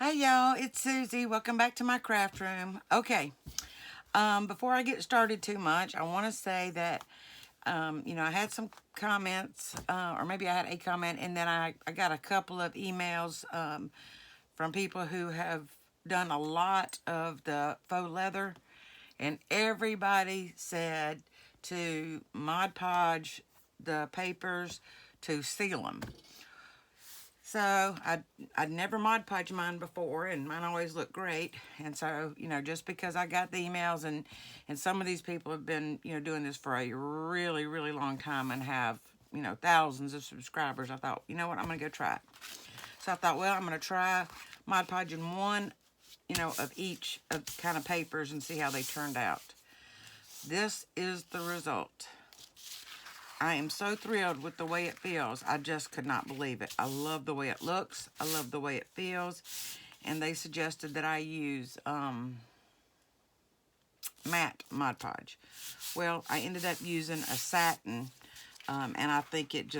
Hi y'all, it's Susie. Welcome back to my craft room. Okay, before I get started too much, I want to say that, I had some comments, or maybe I had a comment, and then I got a couple of emails from people who have done a lot of the faux leather, and everybody said to Mod Podge the papers to seal them. So I'd never Mod Podge mine before, and mine always look great. And so, just because I got the emails, and some of these people have been, doing this for a really, really long time and have, thousands of subscribers, I thought, you know what, I'm gonna go try it. So I thought, well, I'm gonna try Mod Podging one, of each of kind of papers and see how they turned out. This is the result. I am so thrilled with the way it feels. I just could not believe it. I love the way it looks. I love the way it feels. And they suggested that I use matte Mod Podge. Well, I ended up using a satin, and I think it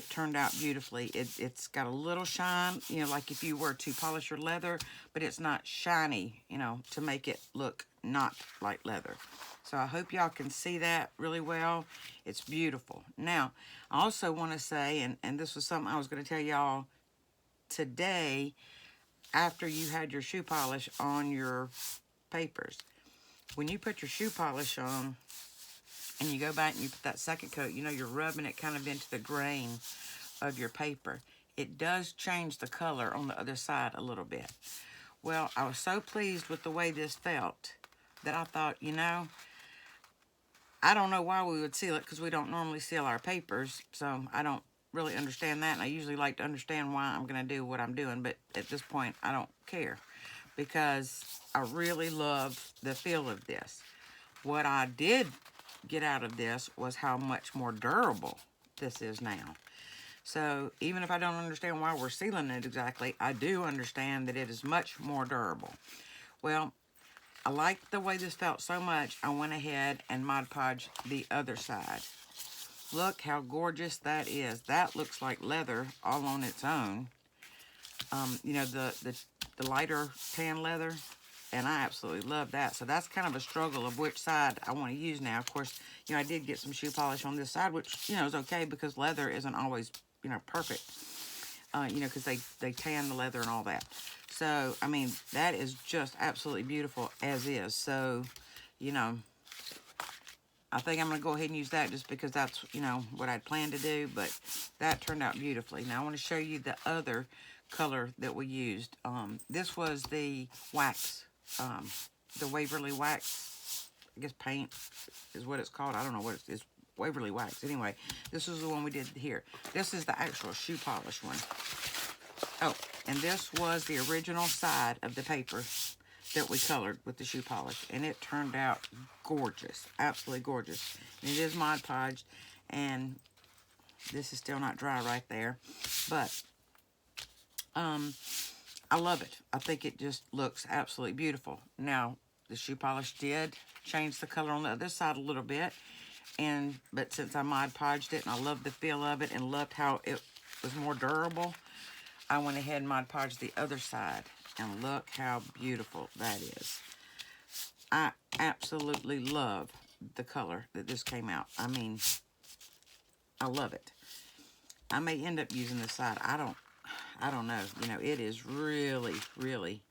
turned out beautifully. It's got a little shine, like if you were to polish your leather, but it's not shiny, to make it look not like leather. So I hope y'all can see that really well. It's beautiful. Now, I also want to say, and this was something I was going to tell y'all today after you had your shoe polish on your papers. When you put your shoe polish on and you go back and you put that second coat, you're rubbing it kind of into the grain of your paper. It does change the color on the other side a little bit. Well, I was so pleased with the way this felt that I thought, I don't know why we would seal it because we don't normally seal our papers. So I don't really understand that. And I usually like to understand why I'm going to do what I'm doing. But at this point, I don't care because I really love the feel of this. What I did get out of this was how much more durable this is now. So even if I don't understand why we're sealing it exactly, I do understand that it is much more durable. Well, I liked the way this felt so much, I went ahead and Mod Podged the other side. Look how gorgeous that is. That looks like leather all on its own. The lighter tan leather, and I absolutely love that. So that's kind of a struggle of which side I want to use now. Of course, I did get some shoe polish on this side, which, is okay because leather isn't always, perfect. Because they tan the leather and all that. So, I mean, that is just absolutely beautiful as is. So, I think I'm going to go ahead and use that just because that's, what I'd planned to do. But that turned out beautifully. Now, I want to show you the other color that we used. This was the wax, the Waverly wax, I guess paint is what it's called. I don't know what it is. Waverly wax. Anyway, this is the one we did here. This is the actual shoe polish one. Oh, and this was the original side of the paper that we colored with the shoe polish, and it turned out gorgeous, absolutely gorgeous. And it is Mod Podged, and this is still not dry right there, but I love it. I think it just looks absolutely beautiful. Now, the shoe polish did change the color on the other side a little bit, but since I Mod Podged it and I loved the feel of it and loved how it was more durable, I went ahead and Mod Podged the other side, and look how beautiful that is. I absolutely love the color that this came out. I mean, I love it. I may end up using this side. I don't know. It is really, really,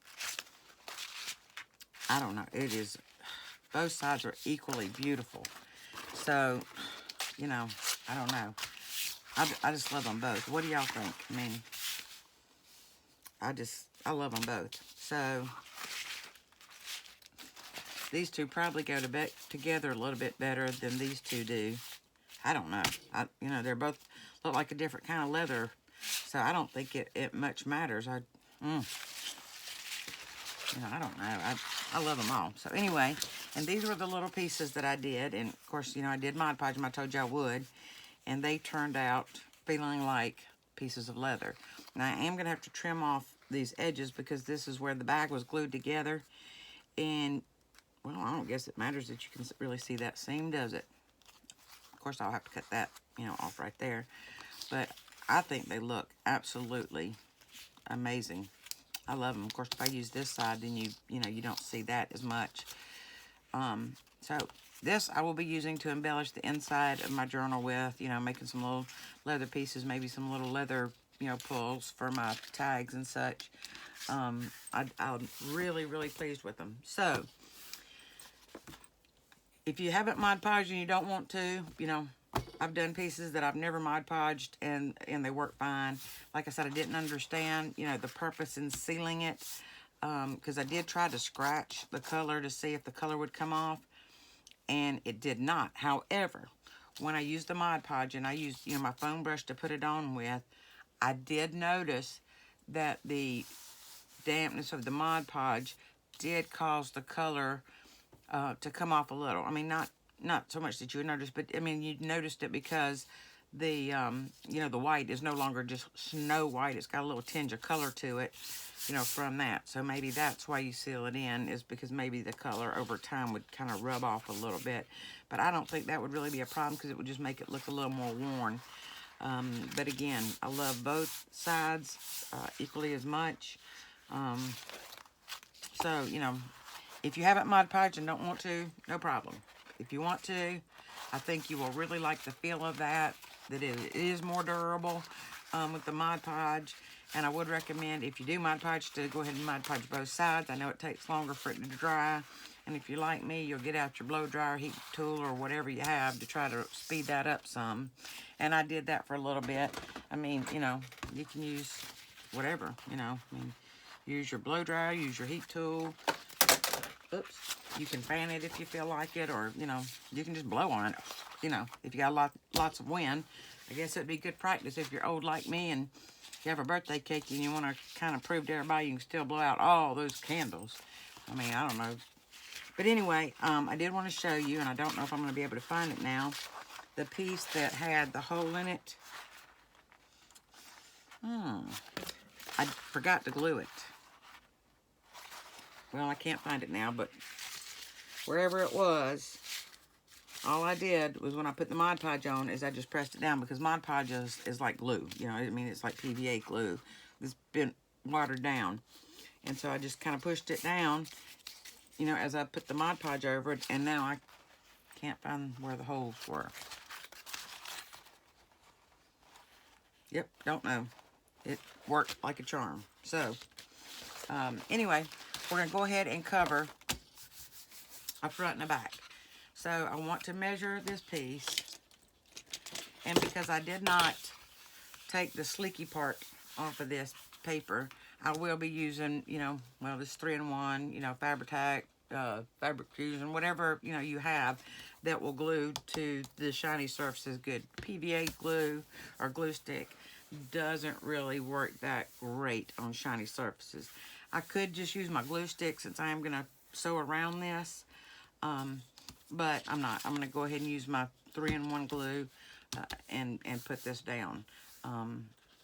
I don't know. It is, both sides are equally beautiful. So, I don't know. I just love them both. What do y'all think? I mean, I love them both. So, these two probably go together a little bit better than these two do. I don't know. They're both look like a different kind of leather. So, I don't think it much matters. I don't know. I love them all. So, anyway, and these were the little pieces that I did. And, of course, I did Mod Podge them. I told you I would. And they turned out feeling like pieces of leather. Now, I am going to have to trim off these edges because this is where the bag was glued together. And, well, I don't guess it matters that you can really see that seam, does it? Of course, I'll have to cut that, off right there. But I think they look absolutely amazing. I love them. Of course, if I use this side, then you don't see that as much. So this I will be using to embellish the inside of my journal with, making some little leather pieces, maybe some little leather, pulls for my tags and such. I'm really, really pleased with them. So if you haven't Mod Podged and you don't want to, I've done pieces that I've never Mod Podged and they work fine. Like I said, I didn't understand, the purpose in sealing it, because I did try to scratch the color to see if the color would come off, and it did not. However, when I used the Mod Podge and I used, my foam brush to put it on with, I did notice that the dampness of the Mod Podge did cause the color to come off a little. I mean, not so much that you would notice, but I mean, you noticed it because the, the white is no longer just snow white. It's got a little tinge of color to it, from that. So maybe that's why you seal it in, is because maybe the color over time would kind of rub off a little bit. But I don't think that would really be a problem because it would just make it look a little more worn. But again, I love both sides equally as much. So, if you haven't Mod Podged and don't want to, no problem. If you want to, I think you will really like the feel of that it is more durable with the Mod Podge. And I would recommend, if you do Mod Podge, to go ahead and Mod Podge both sides. I know it takes longer for it to dry. And if you're like me, you'll get out your blow dryer, heat tool, or whatever you have to try to speed that up some. And I did that for a little bit. I mean, you can use whatever, use your blow dryer, use your heat tool. Oops. You can fan it if you feel like it, or, you can just blow on it. If you got lots of wind, I guess it'd be good practice if you're old like me and you have a birthday cake and you want to kind of prove to everybody you can still blow out all those candles. I mean, I don't know. But anyway, I did want to show you, and I don't know if I'm going to be able to find it now, the piece that had the hole in it. I forgot to glue it. Well, I can't find it now, but wherever it was, all I did was when I put the Mod Podge on is I just pressed it down, because Mod Podge is like glue. I mean, it's like PVA glue. It's been watered down. And so I just kind of pushed it down, as I put the Mod Podge over it, and now I can't find where the holes were. Yep, don't know. It worked like a charm. So, anyway, we're going to go ahead and cover a front and a back. So I want to measure this piece, and because I did not take the sleeky part off of this paper, I will be using, this 3-in-1, Fabri-Tac, Fabric Fusion, whatever, you have that will glue to the shiny surfaces good. PVA glue or glue stick doesn't really work that great on shiny surfaces. I could just use my glue stick since I am going to sew around this, but I'm not. I'm going to go ahead and use my 3-in-1 glue and put this down.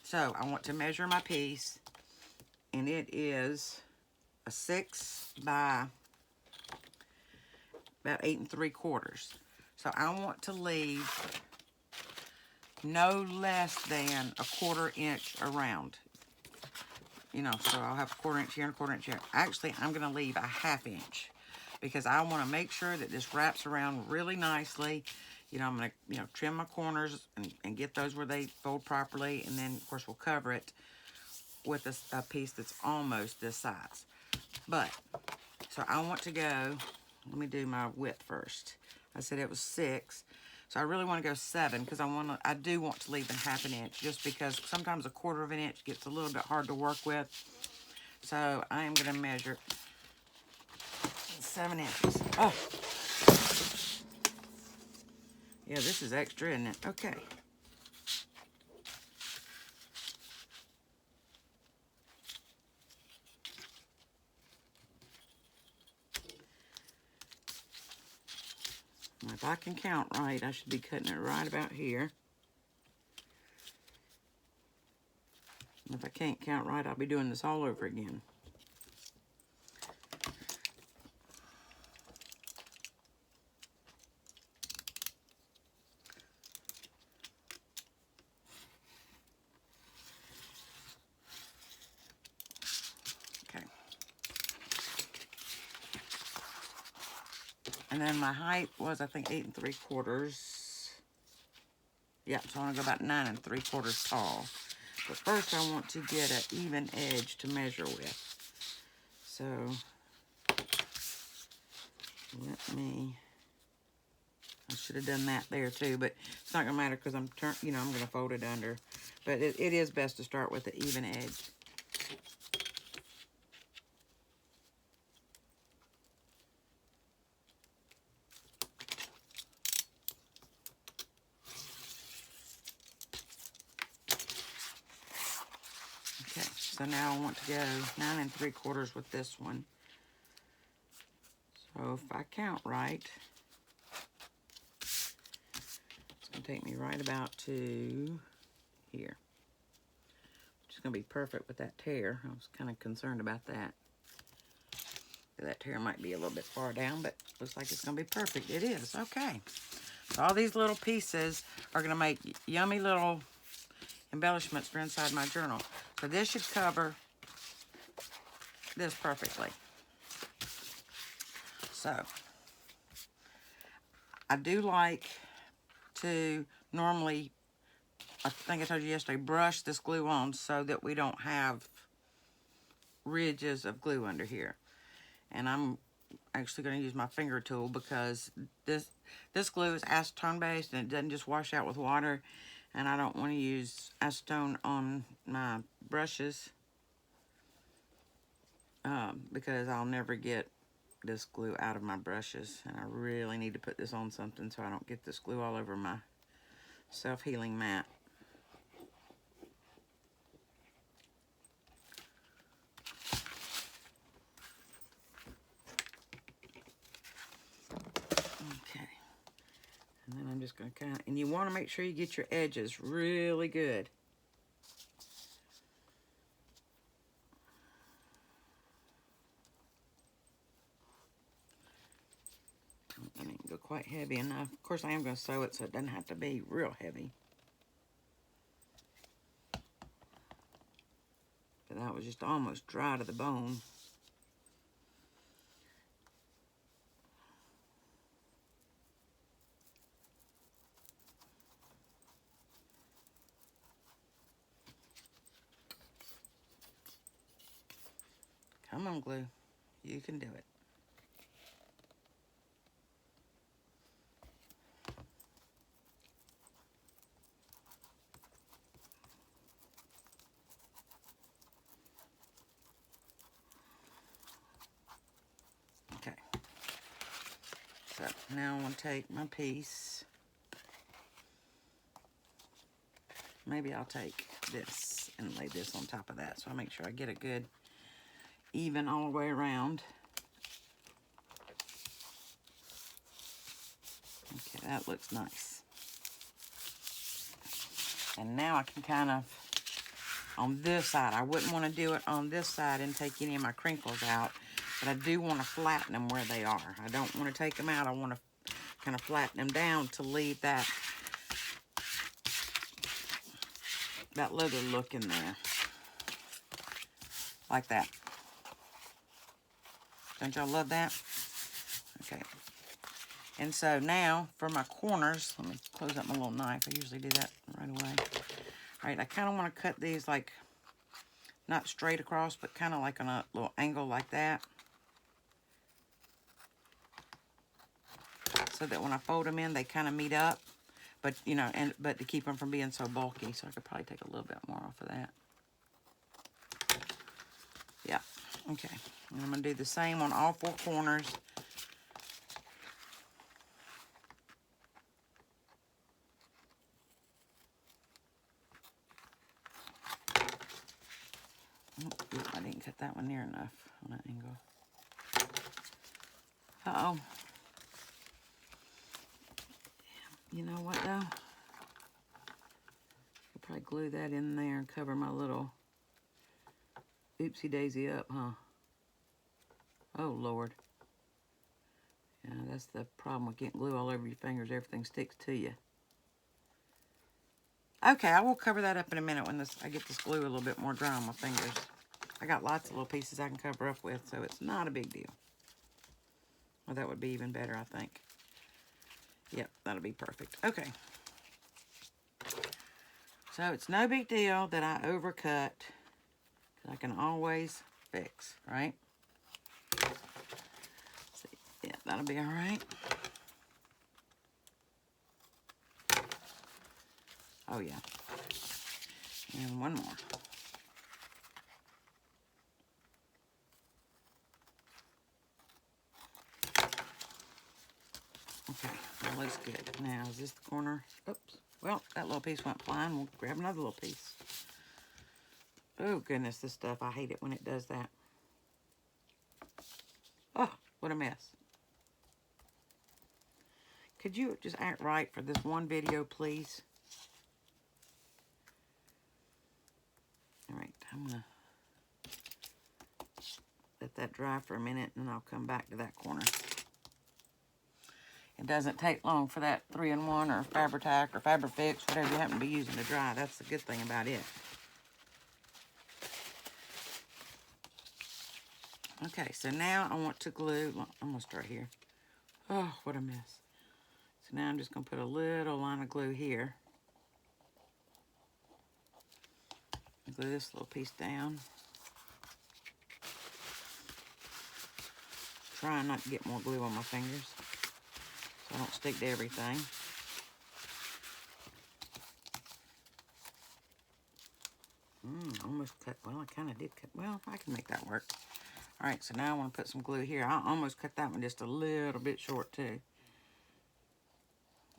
So I want to measure my piece, and it is a 6 by about 8 3/4. So I want to leave no less than a 1/4 inch around. So I'll have a 1/4 inch here and a 1/4 inch here. Actually, I'm going to leave a 1/2 inch because I want to make sure that this wraps around really nicely. I'm going to, trim my corners and get those where they fold properly. And then, of course, we'll cover it with a piece that's almost this size. But, so I want to go, let me do my width first. I said it was 6. So I really want to go 7 because I do want to leave a 1/2 inch, just because sometimes a 1/4 inch gets a little bit hard to work with. So I am going to measure 7 inches. Oh, yeah, this is extra, isn't it? Okay. If I can count right, I should be cutting it right about here. And if I can't count right, I'll be doing this all over again. And then my height was, I think, 8 3/4. Yeah, so I want to go about 9 3/4 tall. But first I want to get an even edge to measure with. So I should have done that there too, but it's not gonna matter because I'm I'm gonna fold it under. But it is best to start with the even edge. Okay, so now I want to go 9 3/4 with this one. So if I count right, it's gonna take me right about to here. Which is gonna be perfect with that tear. I was kind of concerned about that. That tear might be a little bit far down, but looks like it's gonna be perfect. It is, okay. So all these little pieces are gonna make yummy little embellishments for inside my journal. So this should cover this perfectly. So I do like to normally, I think I told you yesterday, brush this glue on so that we don't have ridges of glue under here. And I'm actually going to use my finger tool because this glue is acetone based and it doesn't just wash out with water, and I don't want to use acetone on my brushes because I'll never get this glue out of my brushes, and I really need to put this on something so I don't get this glue all over my self-healing mat. Okay, and then I'm just going to kind of, and you want to make sure you get your edges really good. I didn't go quite heavy enough. Of course, I am going to sew it so it doesn't have to be real heavy. But that was just almost dry to the bone. Come on, glue. You can do it. Okay. So now I want to take my piece. Maybe I'll take this and lay this on top of that so I make sure I get a good even all the way around. Okay, that looks nice. And now I can kind of, on this side, I wouldn't want to do it on this side and take any of my crinkles out, but I do want to flatten them where they are. I don't want to take them out. I want to kind of flatten them down to leave that leather look in there. Like that. Don't y'all love that? Okay. And so now for my corners, let me close up my little knife. I usually do that right away. All right, I kind of want to cut these like, not straight across, but kind of like on a little angle like that. So that when I fold them in, they kind of meet up. But, you know, but to keep them from being so bulky. So I could probably take a little bit more off of that. Yeah, okay. And I'm going to do the same on all four corners. Oh, I didn't cut that one near enough on that angle. Uh-oh. You know what, though? I'll probably glue that in there and cover my little oopsie-daisy up, huh? Oh, Lord. Yeah, that's the problem with getting glue all over your fingers. Everything sticks to you. Okay, I will cover that up in a minute when I get this glue a little bit more dry on my fingers. I got lots of little pieces I can cover up with, so it's not a big deal. Well, that would be even better, I think. Yep, that'll be perfect. Okay. So it's no big deal that I overcut, because I can always fix, right? See, yeah, that'll be all right. Oh, yeah. And one more. Okay, that looks good. Now, is this the corner? Oops. Well, that little piece went flying. We'll grab another little piece. Oh, goodness, this stuff. I hate it when it does that. Oh, what a mess. Could you just act right for this one video, please? All right, I'm going to let that dry for a minute, and then I'll come back to that corner. It doesn't take long for that 3-in-1 or Fabri-Tac or Fabri-Fix, whatever you happen to be using to dry. That's the good thing about it. Okay, so now I want to glue. I'm going to start here. Oh, what a mess. So now I'm just going to put a little line of glue here. Glue this little piece down. Trying not to get more glue on my fingers so I don't stick to everything. Almost cut. Well, I kind of did cut. Well, I can make that work. All right, so now I want to put some glue here. I almost cut that one just a little bit short too.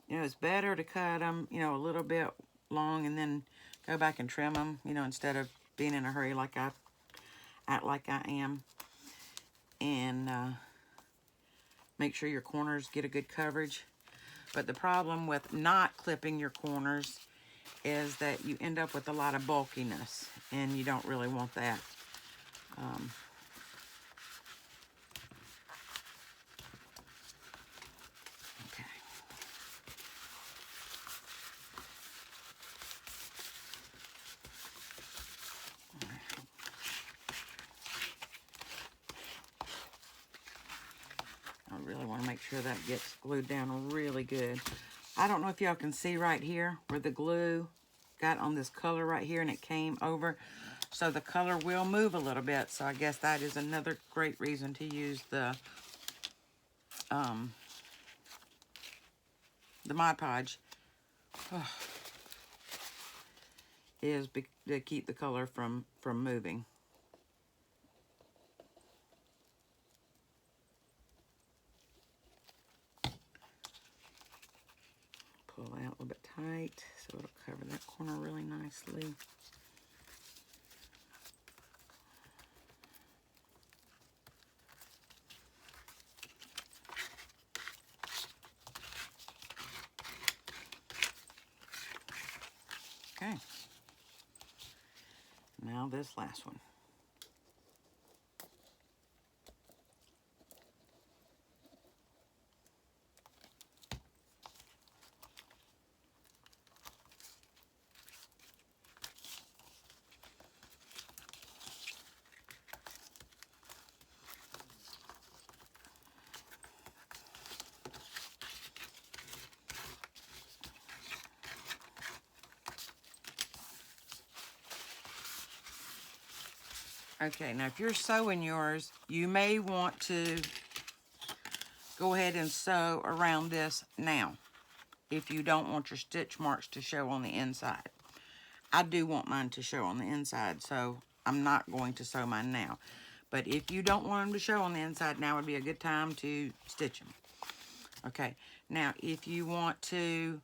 You know, it's better to cut them, you know, a little bit long and then go back and trim them, you know, instead of being in a hurry like I act like I am. And make sure your corners get a good coverage. But the problem with not clipping your corners is that you end up with a lot of bulkiness, and you don't really want that. Okay. I really want to make sure that gets glued down really good. I don't know if y'all can see right here where the glue got on this color right here and it came over. So the color will move a little bit. So I guess that is another great reason to use the Mod Podge. Oh, is to keep the color from moving. Pull out a little bit tight so it'll cover that corner really nicely. Okay. Now this last one. Okay, now if you're sewing yours, you may want to go ahead and sew around this now if you don't want your stitch marks to show on the inside. I do want mine to show on the inside, so I'm not going to sew mine now. But if you don't want them to show on the inside, now would be a good time to stitch them. Okay, now if you want to,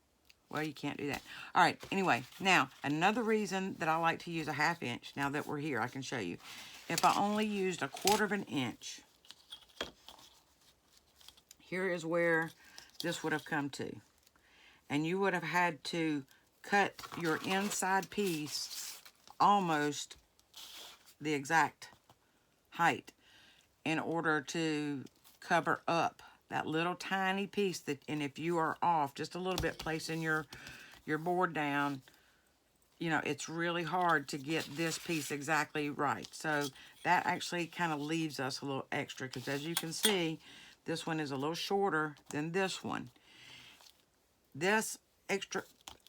well, you can't do that. All right, anyway, now another reason that I like to use a 1/2 inch, now that we're here, I can show you. If I only used 1/4 inch, here is where this would have come to. And you would have had to cut your inside piece almost the exact height in order to cover up that little tiny piece that, and if you are off just a little bit placing your board down, you know, it's really hard to get this piece exactly right. So that actually kind of leaves us a little extra, because as you can see, This one is a little shorter than this one. This extra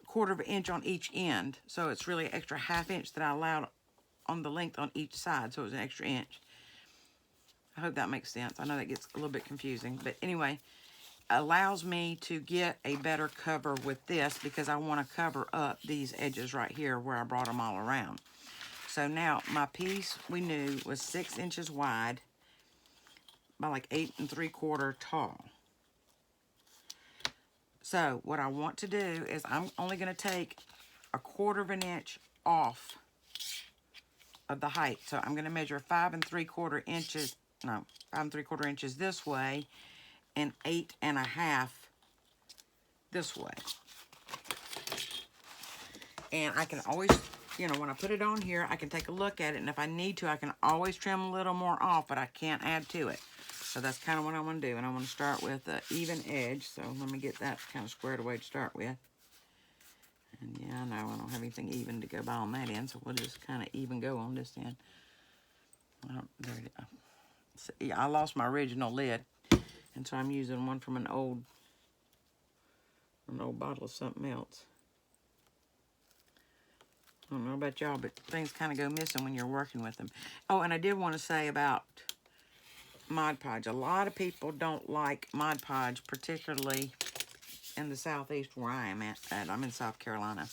1/4 of an inch on each end, so it's really an extra 1/2 inch that I allowed on the length on each side, so it's an extra inch. I hope that makes sense. I know that gets a little bit confusing, but anyway, allows me to get a better cover with this because I want to cover up these edges right here where I brought them all around. So now my piece we knew was 6 inches wide by like 8 3/4 tall. So what I want to do is I'm only going to take a 1/4 of an inch off of the height. So I'm going to measure 5 3/4 inches, no, 5 3/4 inches this way and 8 1/2 this way. And I can always, you know, when I put it on here, I can take a look at it, and if I need to, I can always trim a little more off, but I can't add to it. So that's kind of what I want to do, and I want to start with an even edge, so let me get that kind of squared away to start with. And yeah, I know I don't have anything even to go by on that end, so we'll just kind of even go on this end. There it is. See, I lost my original lid, and so I'm using one from an old bottle of something else. I don't know about y'all, but things kind of go missing when you're working with them. Oh, and I did want to say about Mod Podge. A lot of people don't like Mod Podge, particularly in the southeast where I am at. I'm in South Carolina.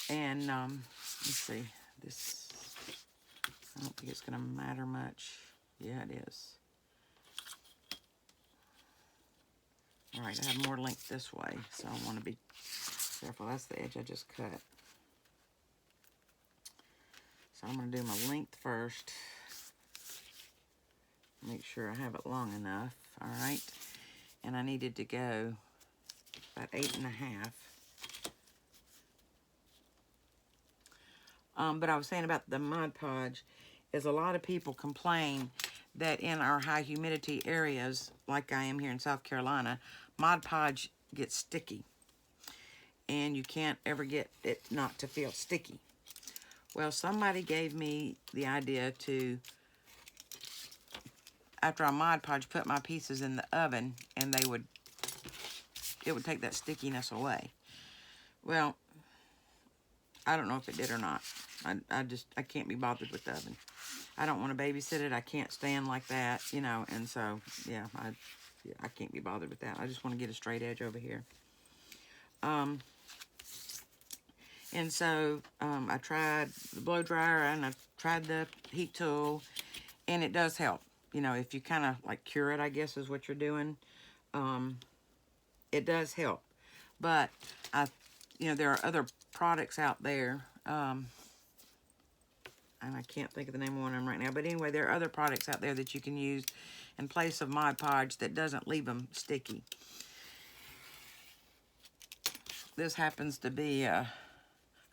And let's see, this, I don't think it's going to matter much. Yeah, it is. All right, I have more length this way, so I want to be careful. That's the edge I just cut. So I'm going to do my length first. Make sure I have it long enough. All right. And I needed to go about 8 1/2. But I was saying about the Mod Podge is a lot of people complain that in our high humidity areas, like I am here in South Carolina, Mod Podge gets sticky. And you can't ever get it not to feel sticky. Well, somebody gave me the idea to, after I Mod Podge, put my pieces in the oven, and it would take that stickiness away. Well, I don't know if it did or not. I can't be bothered with the oven. I don't want to babysit it. I can't stand like that, you know, and so, yeah, I can't be bothered with that. I just want to get a straight edge over here. And so I tried the blow dryer and I tried the heat tool, and it does help. You know, if you kind of like cure it, I guess is what you're doing, it does help. But you know, there are other products out there, and I can't think of the name of one of them right now. But anyway, there are other products out there that you can use in place of Mod Podge that doesn't leave them sticky. This happens to be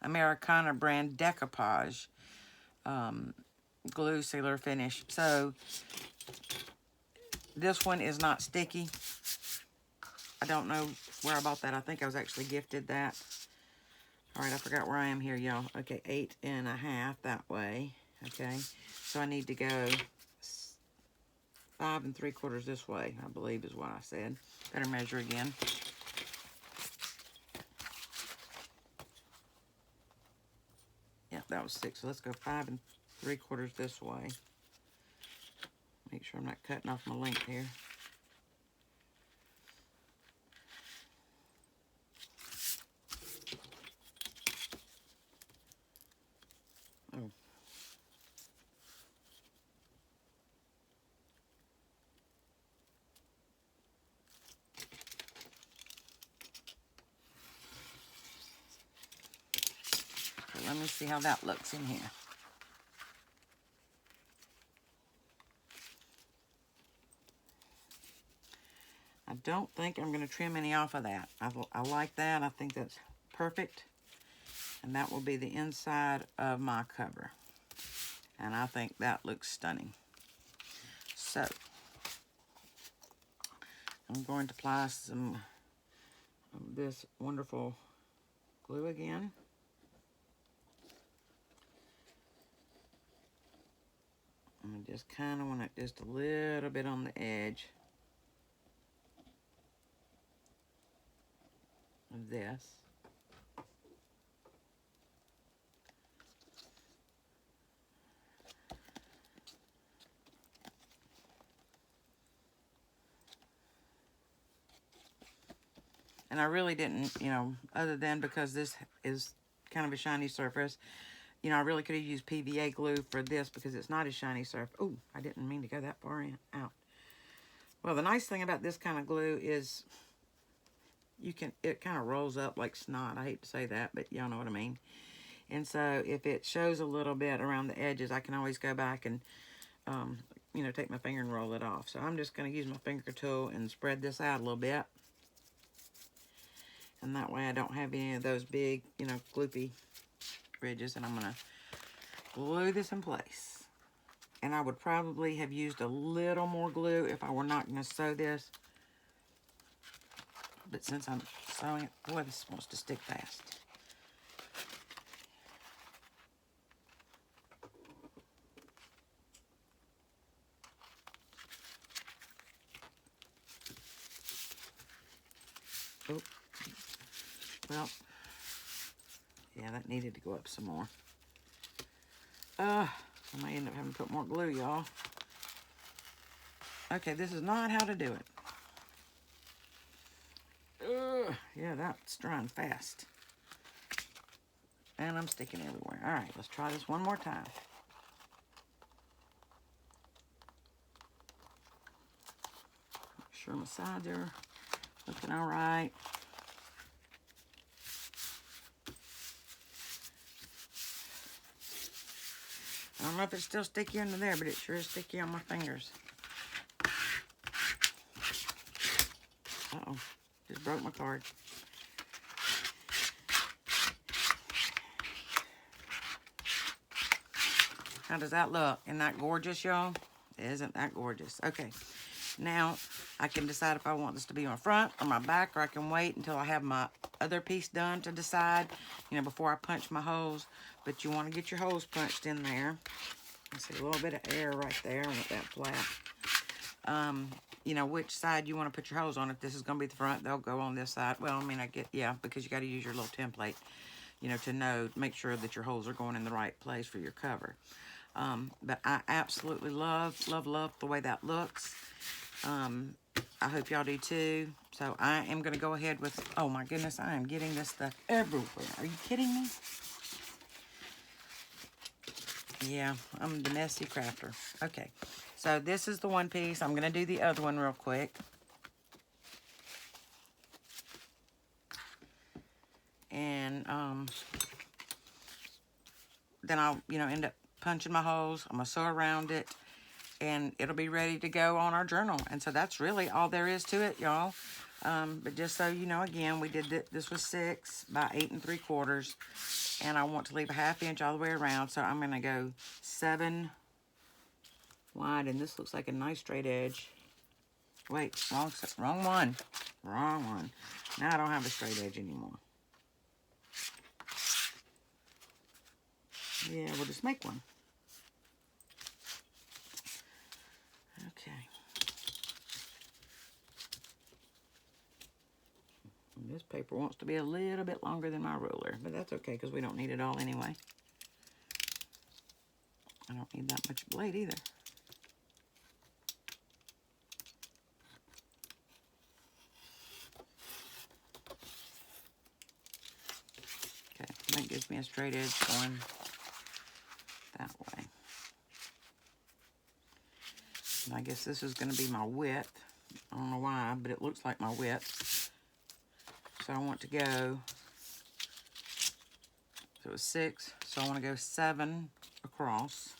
Americana brand Decoupage glue sealer finish. So this one is not sticky. I don't know where I bought that. I think I was actually gifted that. All right, I forgot where I am here, y'all. Okay, 8 1/2 that way. Okay, so I need to go 5 3/4 this way, I believe is what I said. Better measure again. Yeah, that was 6. So let's go 5 3/4 this way. Make sure I'm not cutting off my length here. Oh. Okay, let me see how that looks in here. I don't think I'm going to trim any off of that. I like that. I think that's perfect. And that will be the inside of my cover. And I think that looks stunning. So, I'm going to apply some of this wonderful glue again. And I just kind of want it just a little bit on the edge. of this. And I really didn't, you know, other than because this is kind of a shiny surface, you know, I really could have used PVA glue for this because it's not a shiny surface. Oh, I didn't mean to go that far out. Well, the nice thing about this kind of glue is it kind of rolls up like snot. I hate to say that, but y'all know what I mean. And so if it shows a little bit around the edges, I can always go back and, you know, take my finger and roll it off. So I'm just going to use my finger tool and spread this out a little bit. And that way I don't have any of those big, you know, gloopy ridges. And I'm going to glue this in place. And I would probably have used a little more glue if I were not going to sew this. But since I'm sewing it, boy, this wants to stick fast. Oh, well, yeah, that needed to go up some more. I might end up having to put more glue, y'all. Okay, this is not how to do it. Yeah, that's drying fast. And I'm sticking everywhere. All right, let's try this one more time. Make sure my sides are looking all right. I don't know if it's still sticky under there, but it sure is sticky on my fingers. Uh-oh, just broke my card. How does that look? Isn't that gorgeous, y'all? Isn't that gorgeous? Okay, now I can decide if I want this to be my front or my back, or I can wait until I have my other piece done to decide, you know, before I punch my holes. But you want to get your holes punched in there. I see a little bit of air right there. I want that flat. You know, which side you want to put your holes on. If this is going to be the front, they'll go on this side. Well, I mean, yeah, because you got to use your little template, you know, to make sure that your holes are going in the right place for your cover. But I absolutely love the way that looks. I hope y'all do too. So I am going to go ahead with, oh my goodness, I am getting this stuff everywhere. Are you kidding me? Yeah, I'm the messy crafter. Okay, so this is the one piece. I'm going to do the other one real quick. And then I'll, you know, end up punching my holes. I'm going to sew around it. And it'll be ready to go on our journal. And so that's really all there is to it, y'all. But just so you know, again, we did this was 6 by 8 3/4. And I want to leave a 1/2 inch all the way around. So I'm going to go 7 wide. And this looks like a nice straight edge. Wait, wrong one. Wrong one. Now I don't have a straight edge anymore. Yeah, we'll just make one. Okay. And this paper wants to be a little bit longer than my ruler, but that's okay because we don't need it all anyway. I don't need that much blade either. Okay, that gives me a straight edge going that way. And I guess this is going to be my width. I don't know why, but it looks like my width. So I want to go, so it was 6, so I want to go 7 across.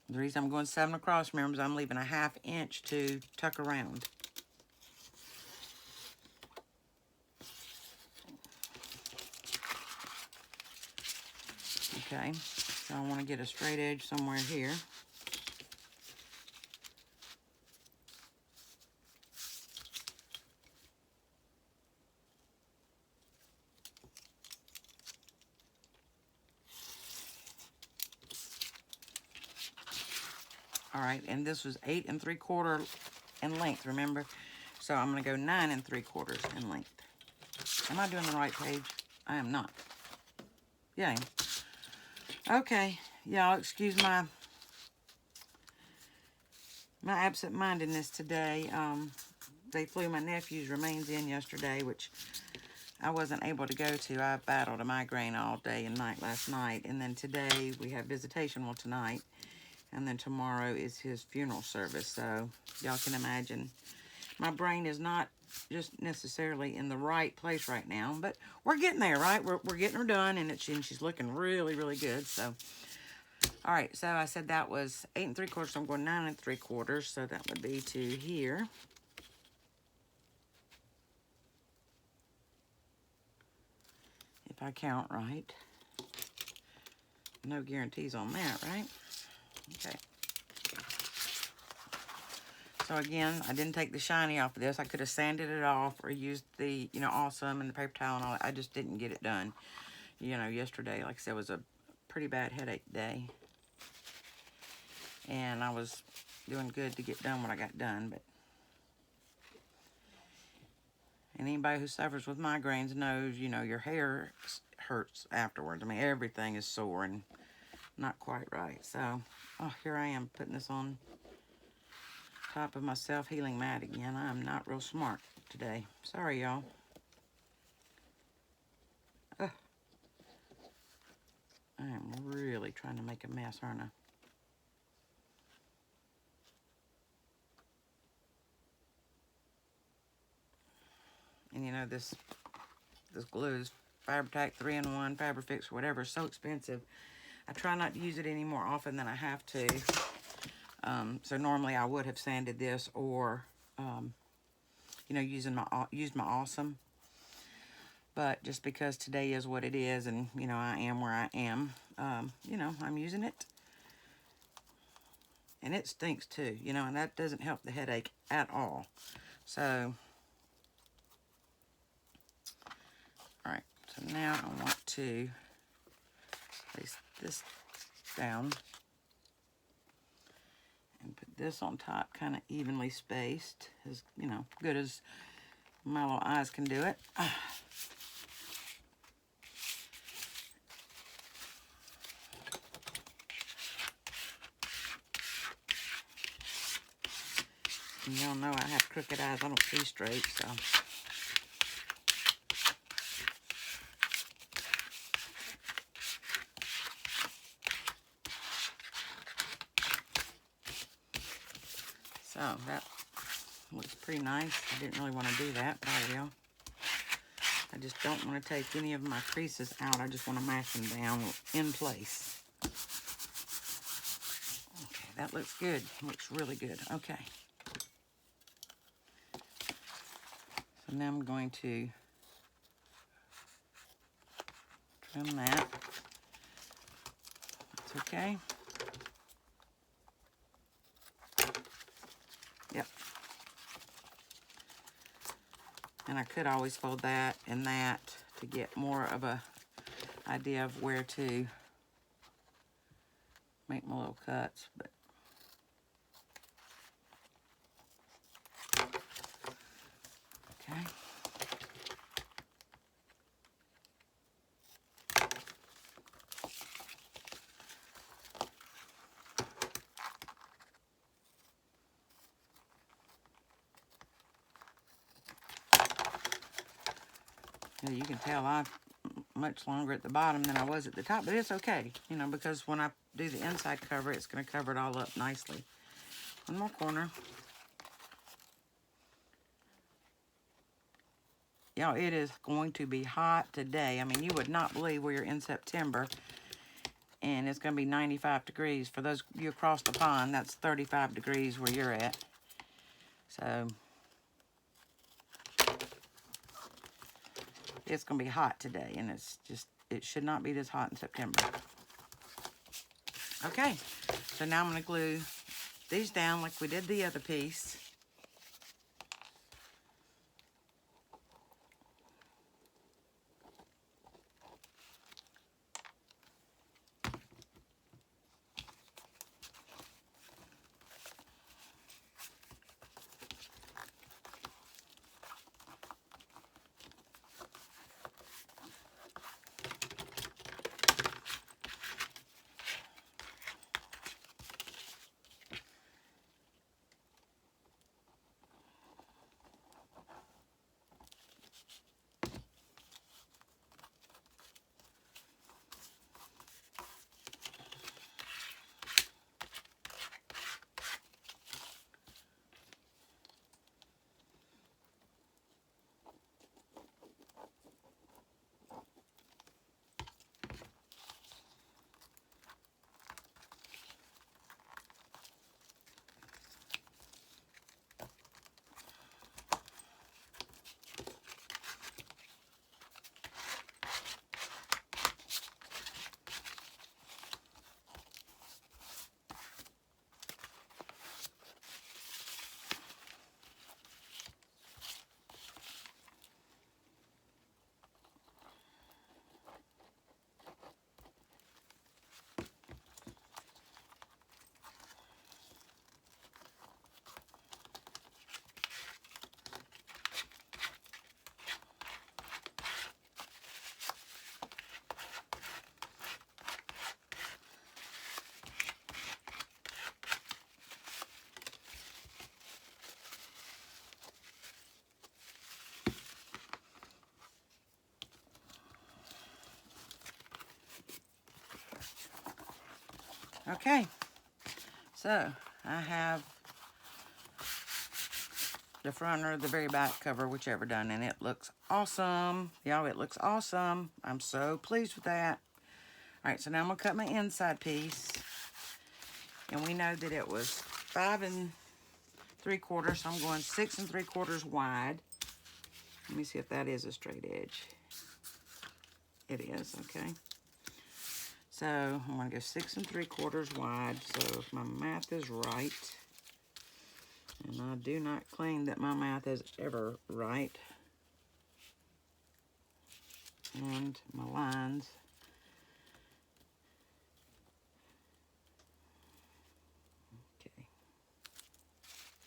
The reason I'm going 7 across, remember, is I'm leaving a 1/2 inch to tuck around. Okay, so I want to get a straight edge somewhere here. All right, and this was 8 3/4 in length, remember? So I'm going to go 9 3/4 in length. Am I doing the right page? I am not. Yeah, I am. Okay, y'all excuse my absent-mindedness today. They flew my nephew's remains in yesterday, which I wasn't able to go to. I battled a migraine all day and night last night. And then today we have visitation, well, tonight. And then tomorrow is his funeral service. So y'all can imagine my brain is not just necessarily in the right place right now. But we're getting there, right? We're getting her done. And she's looking really, really good. So, all right. So I said that was 8 3/4. So I'm going 9 3/4. So that would be to here. If I count right. No guarantees on that, right? Okay. So again, I didn't take the shiny off of this. I could have sanded it off or used the, Awesome and the paper towel and all that. I just didn't get it done. Yesterday, like I said, was a pretty bad headache day. And I was doing good to get done what I got done, but and anybody who suffers with migraines knows, your hair hurts afterwards. I mean, everything is sore and not quite right. So, here I am putting this on top of my self-healing mat again. I'm not real smart today. Sorry, y'all. I am really trying to make a mess, aren't I? And this glue is Fabri-Tac 3-in-1, Fabri-Fix, whatever. It's so expensive. I try not to use it any more often than I have to. So normally I would have sanded this or, used my Awesome. But just because today is what it is and, I am where I am, I'm using it. And it stinks too, and that doesn't help the headache at all. So, all right, so now I want to place this down and put this on top, kind of evenly spaced, as, good as my little eyes can do it. And y'all know I have crooked eyes. I don't see straight, so. So that looks pretty nice. I didn't really want to do that, but I will. I just don't want to take any of my creases out. I just want to mash them down in place. Okay, that looks good. Looks really good. Okay. So now I'm going to trim that. That's okay. Yep. And I could always fold that and that to get more of a idea of where to make my little cuts, but okay. Yeah, you can tell I'm much longer at the bottom than I was at the top, but it's okay, because when I do the inside cover, it's going to cover it all up nicely. One more corner. Y'all, it is going to be hot today. I mean, you would not believe we're in September, and it's going to be 95 degrees. For those of you across the pond, that's 35 degrees where you're at. So, it's going to be hot today, and it should not be this hot in September. Okay, so now I'm going to glue these down like we did the other piece. Okay, so I have the front or the very back cover, whichever done, and it looks awesome. Y'all, it looks awesome. I'm so pleased with that. All right, so now I'm gonna cut my inside piece, and we know that it was 5 3/4, so I'm going 6 3/4 wide. Let me see if that is a straight edge. It is, okay. So I'm gonna go 6 3/4 wide, so if my math is right, and I do not claim that my math is ever right, and my lines, okay,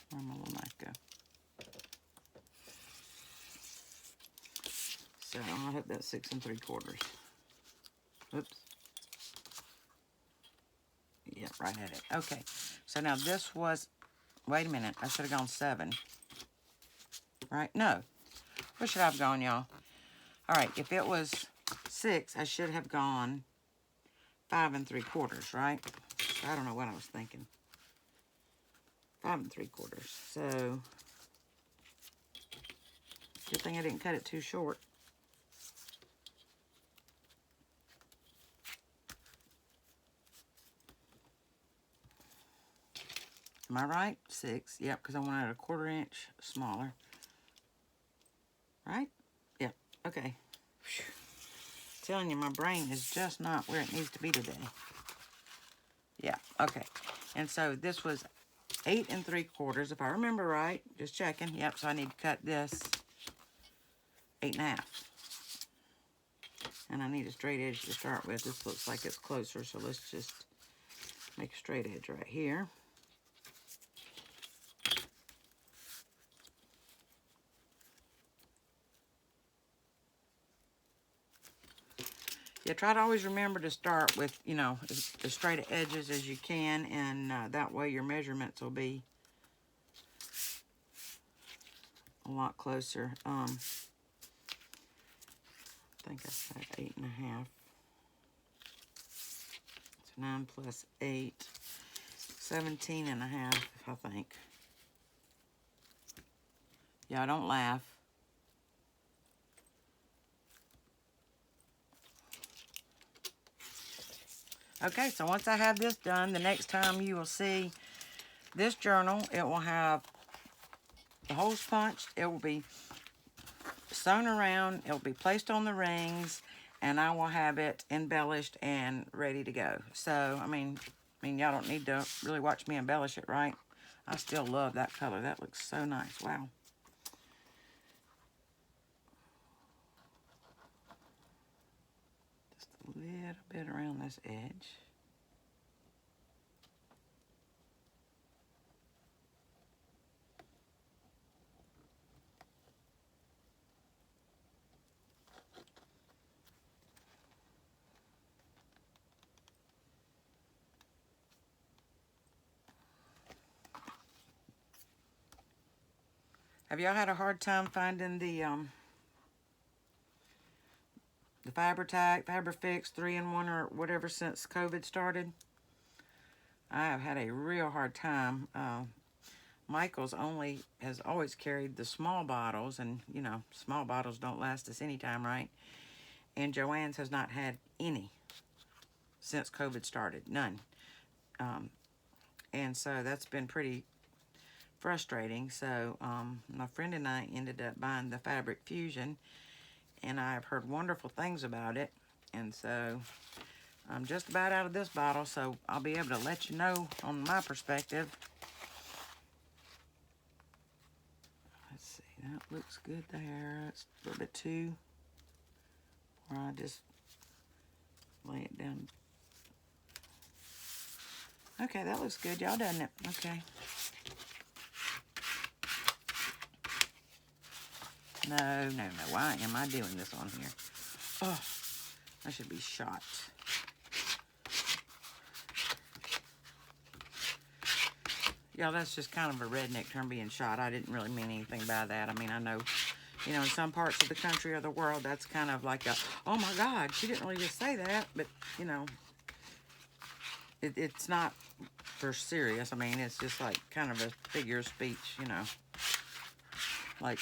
where'd my little knife go? So I hope that's 6 3/4. Oops. Yeah, right at it. Okay, so now this was, wait a minute, I should have gone 7. Right? No. Where should I have gone, y'all? All right, if it was 6, I should have gone 5 3/4, right? So I don't know what I was thinking. 5 3/4. So, good thing I didn't cut it too short. Am I right? 6. Yep, because I wanted a 1/4 inch smaller. Right? Yep. Okay. Whew. Telling you, my brain is just not where it needs to be today. Yeah. Okay. And so this was 8 3/4, if I remember right. Just checking. Yep. So I need to cut this 8 1/2. And I need a straight edge to start with. This looks like it's closer, so let's just make a straight edge right here. Yeah, try to always remember to start with, you know, as straight edges as you can, and that way your measurements will be a lot closer. I think I said 8 1/2. So 9 plus 8, 17 1/2, I think. Yeah, don't laugh. Okay, so once I have this done, the next time you will see this journal, it will have the holes punched, it will be sewn around, it will be placed on the rings, and I will have it embellished and ready to go. So, I mean, y'all don't need to really watch me embellish it, right? I still love that color. That looks so nice. Wow. Just a little bit around this edge. Have y'all had a hard time finding the Fabri-Tac, Fabri-Fix 3-in-1 or whatever since COVID started? I have had a real hard time. Michael's has always carried the small bottles, and you know, small bottles don't last us any time, right? And Joanne's has not had any since COVID started, none. And so that's been pretty frustrating. So my friend and I ended up buying the Fabric Fusion, and I've heard wonderful things about it. And so I'm just about out of this bottle, so I'll be able to let you know on my perspective. Let's see, that looks good there. It's a little bit too, or I just lay it down. Okay, that looks good, y'all, doesn't it? Okay. No. Why am I doing this on here? Oh, I should be shot. Yeah, that's just kind of a redneck term, being shot. I didn't really mean anything by that. I mean, I know, you know, in some parts of the country or the world, that's kind of like a, oh my God, she didn't really just say that, but, you know, It's not for serious. I mean, it's just like kind of a figure of speech, you know. Like,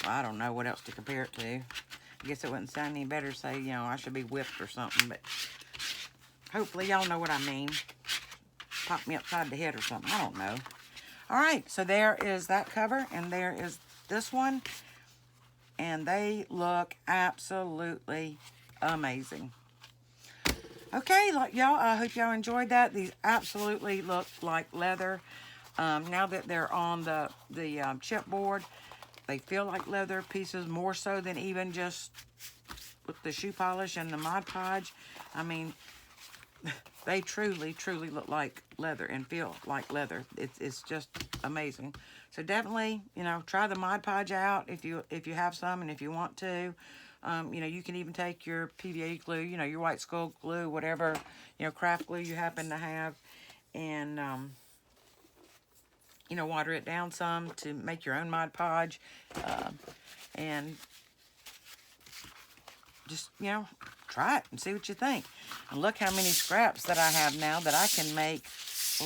well, I don't know what else to compare it to. I guess it wouldn't sound any better to say, you know, I should be whipped or something, but hopefully y'all know what I mean. Pop me upside the head or something. I don't know. All right, so there is that cover, and there is this one. And they look absolutely amazing. Okay, y'all, I hope y'all enjoyed that. These absolutely look like leather. Now that they're on the chipboard, they feel like leather pieces more so than even just with the shoe polish and the Mod Podge. I mean, they truly, truly look like leather and feel like leather. It's just amazing. So definitely, you know, try the Mod Podge out if you have some and if you want to. You know, you can even take your PVA glue, you know, your white skull glue, whatever, you know, craft glue you happen to have, and, you know, water it down some to make your own Mod Podge, and just, you know, try it and see what you think. And look how many scraps that I have now that I can make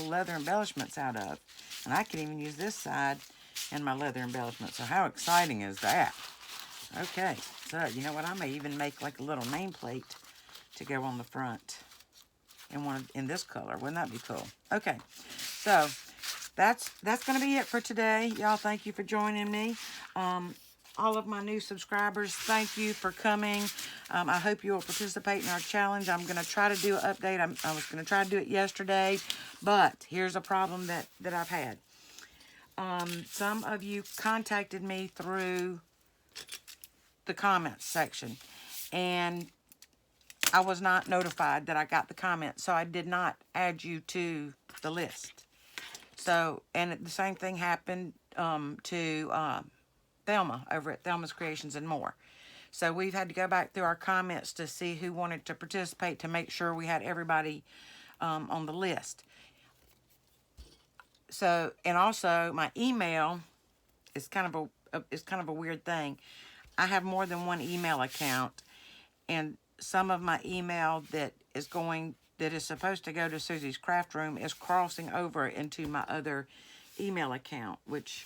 leather embellishments out of. And I can even use this side in my leather embellishment. So how exciting is that? Okay, so you know what? I may even make like a little nameplate to go on the front in this color. Wouldn't that be cool? Okay, so that's going to be it for today. Y'all, thank you for joining me. All of my new subscribers, thank you for coming. I hope you will participate in our challenge. I'm going to try to do an update. I was going to try to do it yesterday, but here's a problem that I've had. Some of you contacted me through the comments section, and I was not notified that I got the comment, so I did not add you to the list. So, and the same thing happened to Thelma over at Thelma's Creations and More. So we've had to go back through our comments to see who wanted to participate to make sure we had everybody on the list. So, and also my email is kind of a weird thing. I have more than one email account, and some of my email that is supposed to go to Susie's Craft Room is crossing over into my other email account, which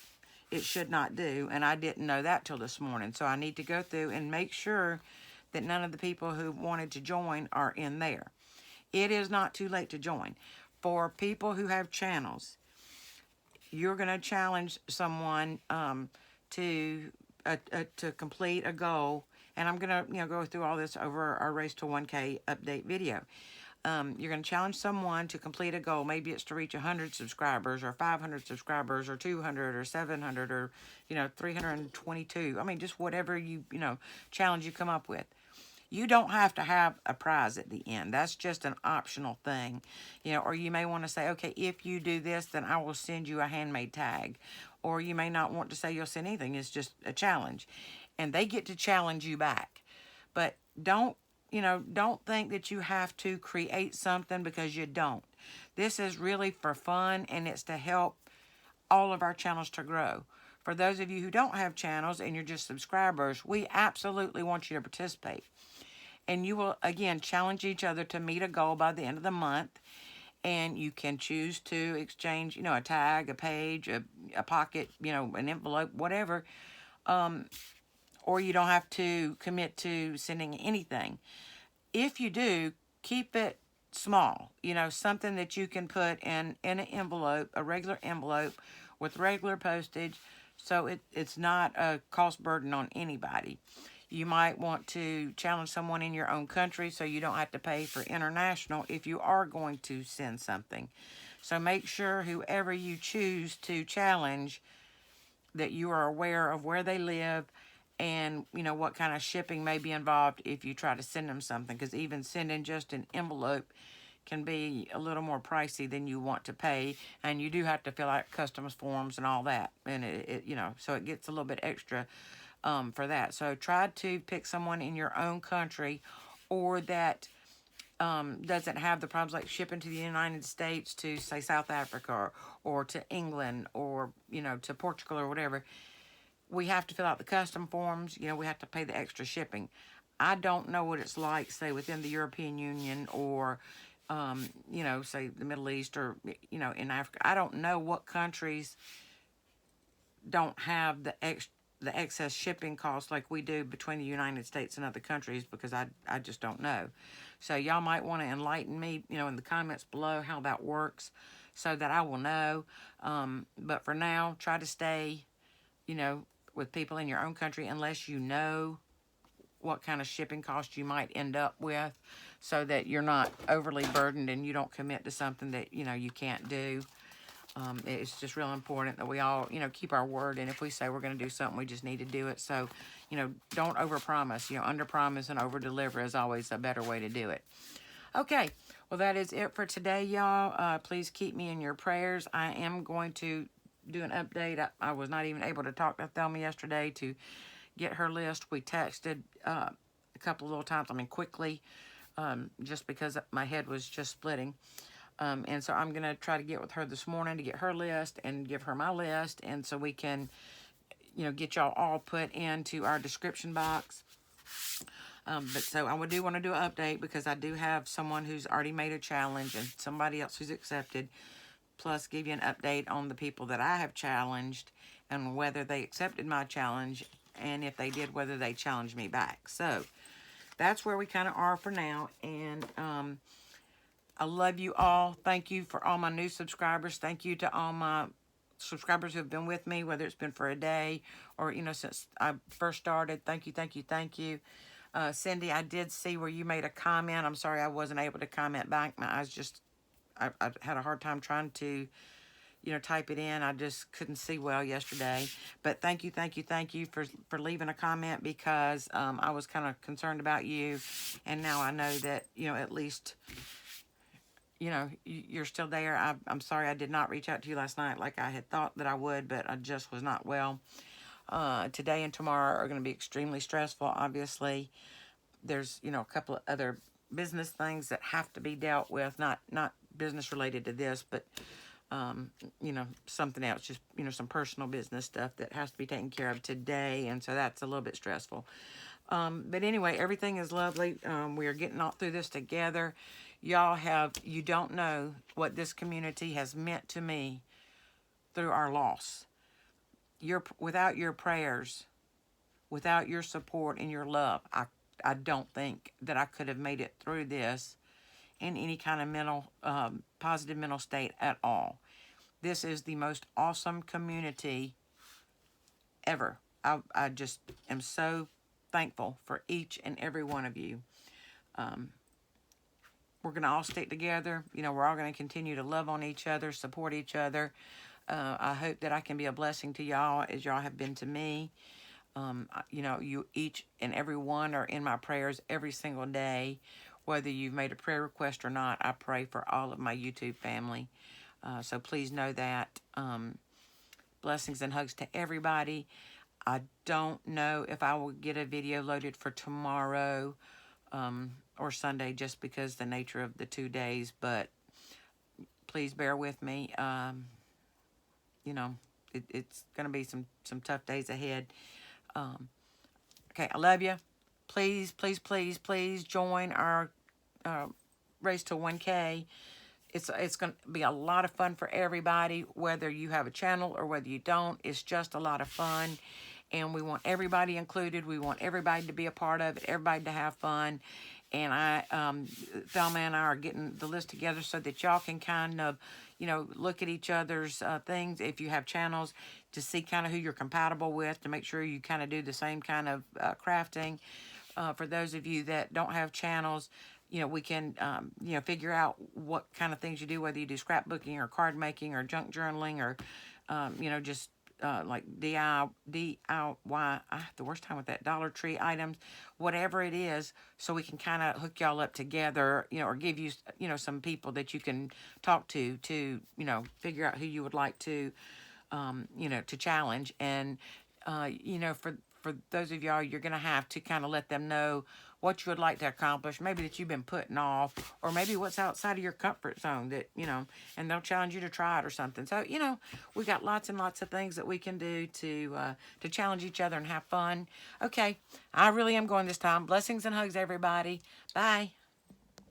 it should not do, and I didn't know that till this morning. So I need to go through and make sure that none of the people who wanted to join are in there. It is not too late to join. For people who have channels, you're going to challenge someone to complete a goal, and I'm going to go through all this over our Race to 1K update video. You're going to challenge someone to complete a goal. Maybe it's to reach 100 subscribers or 500 subscribers or 200 or 700 or 322. I mean, just whatever challenge you come up with. You don't have to have a prize at the end. That's just an optional thing. Or you may want to say, okay, if you do this, then I will send you a handmade tag. Or you may not want to say you'll send anything. It's just a challenge. And they get to challenge you back. But don't think that you have to create something, because you don't. This is really for fun, and it's to help all of our channels to grow. For those of you who don't have channels and you're just subscribers, we absolutely want you to participate. And you will, again, challenge each other to meet a goal by the end of the month. And you can choose to exchange, a tag, a page, a pocket, an envelope, whatever. Or you don't have to commit to sending anything. If you do, keep it small. Something that you can put in an envelope, a regular envelope with regular postage, so it's not a cost burden on anybody. You might want to challenge someone in your own country so you don't have to pay for international if you are going to send something. So make sure whoever you choose to challenge, that you are aware of where they live and, what kind of shipping may be involved if you try to send them something. Because even sending just an envelope can be a little more pricey than you want to pay. And you do have to fill out customs forms and all that. And, so it gets a little bit extra for that. So try to pick someone in your own country, or that doesn't have the problems like shipping to the United States to, say, South Africa or to England or, to Portugal or whatever. We have to fill out the custom forms. We have to pay the extra shipping. I don't know what it's like, say, within the European Union or you know, say the Middle East or, you know, in Africa. I don't know what countries don't have the excess shipping costs like we do between the United States and other countries, because I just don't know. So y'all might want to enlighten me, you know, in the comments below how that works so that I will know. But for now, try to stay, you know, with people in your own country unless you know what kind of shipping cost you might end up with, so that you're not overly burdened and you don't commit to something that, you know, you can't do. It's just real important that we all, you know, keep our word. And if we say we're going to do something, we just need to do it. So, you know, don't overpromise. You know, underpromise and overdeliver is always a better way to do it. Okay, well, that is it for today, y'all. Please keep me in your prayers. I am going to do an update. I was not even able to talk to Thelma yesterday to get her list. We texted a couple of little times, I mean, quickly, just because my head was just splitting. And so I'm going to try to get with her this morning to get her list and give her my list. And so we can, you know, get y'all all put into our description box. But so I do want to do an update, because I do have someone who's already made a challenge and somebody else who's accepted. Plus give you an update on the people that I have challenged and whether they accepted my challenge. And if they did, whether they challenged me back. So that's where we kind of are for now. And, I love you all. Thank you for all my new subscribers. Thank you to all my subscribers who have been with me, whether it's been for a day or, you know, since I first started. Thank you, thank you, thank you. Cindy, I did see where you made a comment. I'm sorry I wasn't able to comment back. My eyes just, I had a hard time trying to, you know, type it in. I just couldn't see well yesterday. But thank you, thank you, thank you for leaving a comment, because I was kind of concerned about you. And now I know that, you know, at least, you know, you're still there. I'm sorry I did not reach out to you last night like I had thought that I would, but I just was not well. Today and tomorrow are going to be extremely stressful, obviously. There's, you know, a couple of other business things that have to be dealt with, not business related to this, but, you know, something else, just, you know, some personal business stuff that has to be taken care of today, and so that's a little bit stressful. But anyway, everything is lovely. We are getting all through this together. Y'all you don't know what this community has meant to me through our loss. Without your prayers, without your support and your love, I don't think that I could have made it through this in any kind of positive mental state at all. This is the most awesome community ever. I just am so thankful for each and every one of you. We're going to all stick together. You know, we're all going to continue to love on each other, support each other. I hope that I can be a blessing to y'all as y'all have been to me. You know, you each and every one are in my prayers every single day. Whether you've made a prayer request or not, I pray for all of my YouTube family. So please know that. Blessings and hugs to everybody. I don't know if I will get a video loaded for tomorrow or Sunday, just because the nature of the 2 days, but please bear with me. You know, it's going to be some tough days ahead. Okay, I love you. Please, please, please, please join our race to 1K. It's going to be a lot of fun for everybody, whether you have a channel or whether you don't. It's just a lot of fun, and we want everybody included. We want everybody to be a part of it, everybody to have fun. And Thelma and I are getting the list together so that y'all can kind of, you know, look at each other's things if you have channels, to see kind of who you're compatible with, to make sure you kind of do the same kind of crafting. For those of you that don't have channels, you know, we can, you know, figure out what kind of things you do, whether you do scrapbooking or card making or junk journaling or, you know, just like DIY, I have the worst time with that, Dollar Tree items, whatever it is, so we can kind of hook y'all up together, you know, or give you, you know, some people that you can talk to, you know, figure out who you would like to, you know, to challenge. And, you know, for those of y'all, you're going to have to kind of let them know what you would like to accomplish, maybe that you've been putting off, or maybe what's outside of your comfort zone that, you know, and they'll challenge you to try it or something. So, you know, we got lots and lots of things that we can do to challenge each other and have fun. Okay, I really am going this time. Blessings and hugs, everybody. Bye.